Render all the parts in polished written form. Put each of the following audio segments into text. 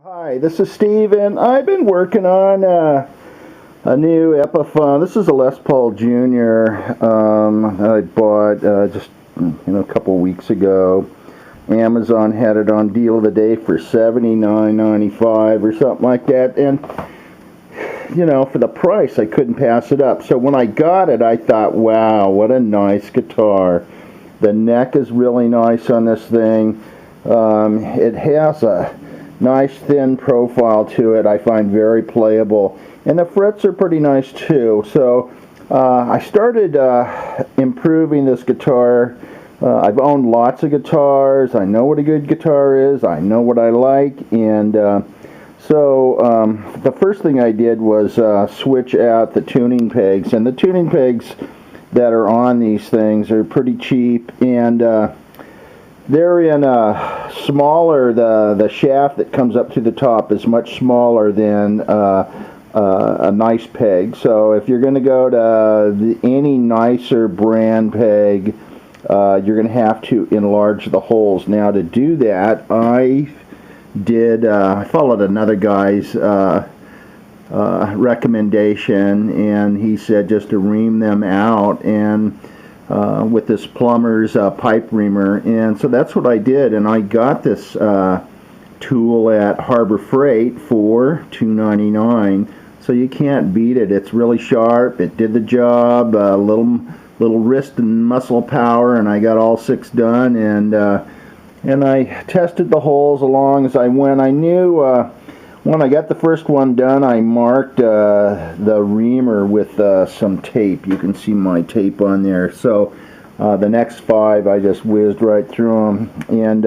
Hi, this is Steve, and I've been working on a new Epiphone. This is a Les Paul Jr. That I bought just a couple weeks ago. Amazon had it on deal of the day for $79.95 or something like that, and for the price, I couldn't pass it up. So when I got it, I thought, wow, what a nice guitar. The neck is really nice on this thing. It has a nice thin profile to it. I find very playable, and the frets are pretty nice too. So I started improving this guitar. I've owned lots of guitars. I know what a good guitar is. I know what I like, and so the first thing I did was switch out the tuning pegs, and the tuning pegs that are on these things are pretty cheap, and they're in a smaller, the shaft that comes up to the top is much smaller than a nice peg. So if you're going to go to any nicer brand peg, you're going to have to enlarge the holes. Now to do that, I followed another guy's recommendation, and he said just to ream them out, and with this plumber's pipe reamer, and so that's what I did. And I got this tool at Harbor Freight for $2.99, so you can't beat it. It's really sharp. It did the job. Little wrist and muscle power, and I got all 6 done, and I tested the holes along as I went. I knew when I got the first one done, I marked the reamer with some tape. You can see my tape on there. So the next 5, I just whizzed right through them. And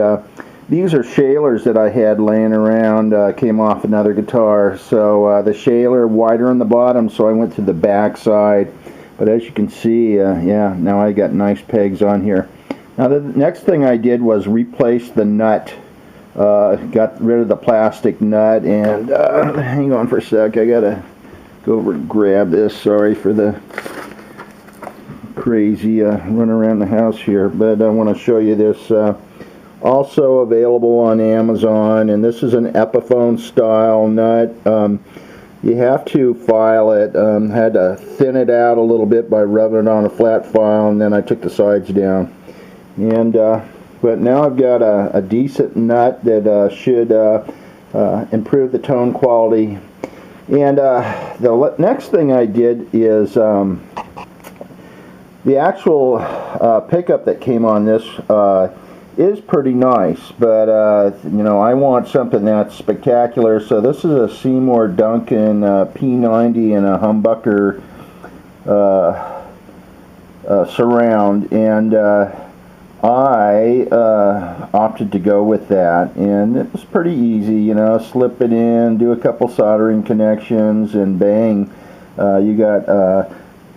these are Schallers that I had laying around, came off another guitar. So the Schaller wider on the bottom, so I went to the back side. But as you can see, yeah, now I got nice pegs on here. Now the next thing I did was replace the nut. Got rid of the plastic nut, and hang on for a sec, I gotta go over and grab this. Sorry for the crazy run around the house here, but I want to show you this. Also available on Amazon, and this is an Epiphone style nut. You have to file it. Had to thin it out a little bit by rubbing it on a flat file, and then I took the sides down. And but now I've got a decent nut that should improve the tone quality. And the next thing I did is the actual pickup that came on this is pretty nice, but I want something that's spectacular. So this is a Seymore Duncan P90 and a humbucker surround, and I opted to go with that, and it was pretty easy, slip it in, do a couple soldering connections, and bang, you got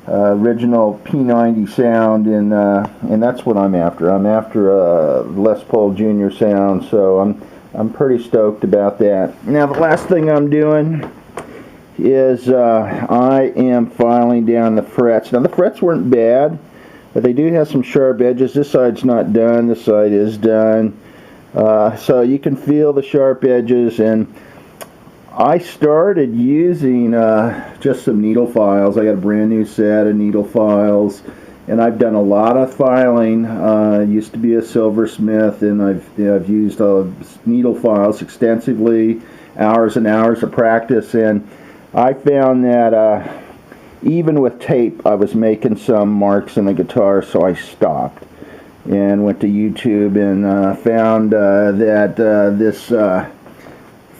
original P90 sound, and that's what I'm after. I'm after a Les Paul Jr. sound, so I'm pretty stoked about that. Now the last thing I'm doing is I am filing down the frets. Now the frets weren't bad, but they do have some sharp edges. This side's not done, this side is done. So you can feel the sharp edges, and I started using just some needle files. I got a brand new set of needle files, and I've done a lot of filing. Used to be a silversmith, and I've used needle files extensively, hours and hours of practice, and I found that even with tape, I was making some marks in the guitar, so I stopped and went to YouTube and found that this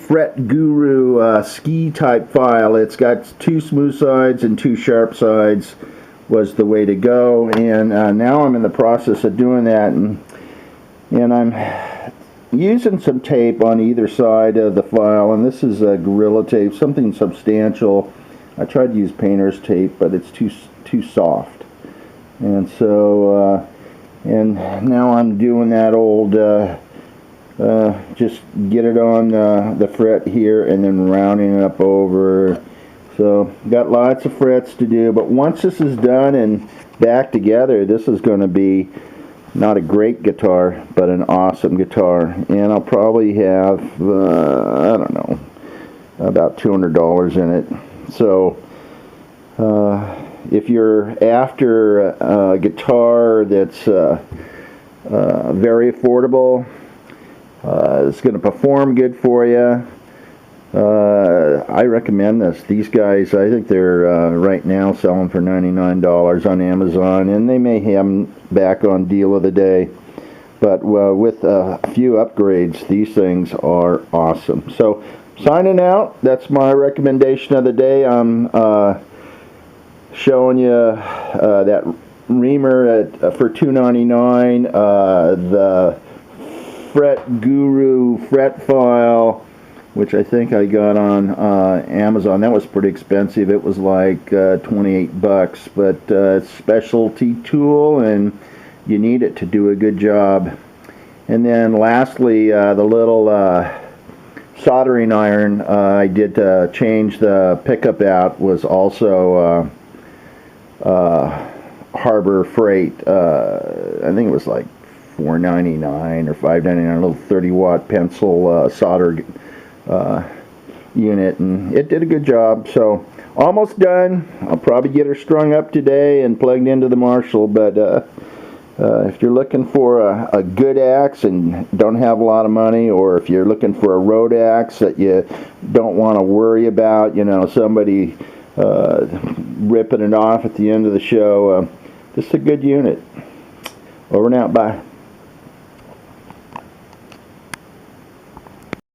Fret Guru ski type file, it's got 2 smooth sides and 2 sharp sides, was the way to go. And now I'm in the process of doing that, and I'm using some tape on either side of the file, and this is Gorilla tape, something substantial. I tried to use painter's tape, but it's too soft, and so and now I'm doing that old just get it on the fret here and then rounding it up over. So got lots of frets to do, but once this is done and back together, this is going to be Not a great guitar, but an awesome guitar. And I'll probably have, I don't know, about $200 in it. So if you're after a guitar that's very affordable, it's going to perform good for you, I recommend this. These guys, I think they're right now selling for $99 on Amazon, and they may have them back on deal of the day. But with a few upgrades, these things are awesome. So, signing out. That's my recommendation of the day. I'm showing you that reamer for $2.99. The Fret Guru Fret File, which I think I got on Amazon. That was pretty expensive. It was like 28 bucks, but it's a specialty tool, and you need it to do a good job. And then lastly, the little soldering iron I did to change the pickup out was also Harbor Freight. I think it was like $4.99 or $5.99, a little 30-watt pencil solder unit, and it did a good job. So almost done. I'll probably get her strung up today and plugged into the Marshall, but if you're looking for a good axe and don't have a lot of money, or if you're looking for a road axe that you don't want to worry about, you know, somebody ripping it off at the end of the show, this is a good unit. Over and out. Bye.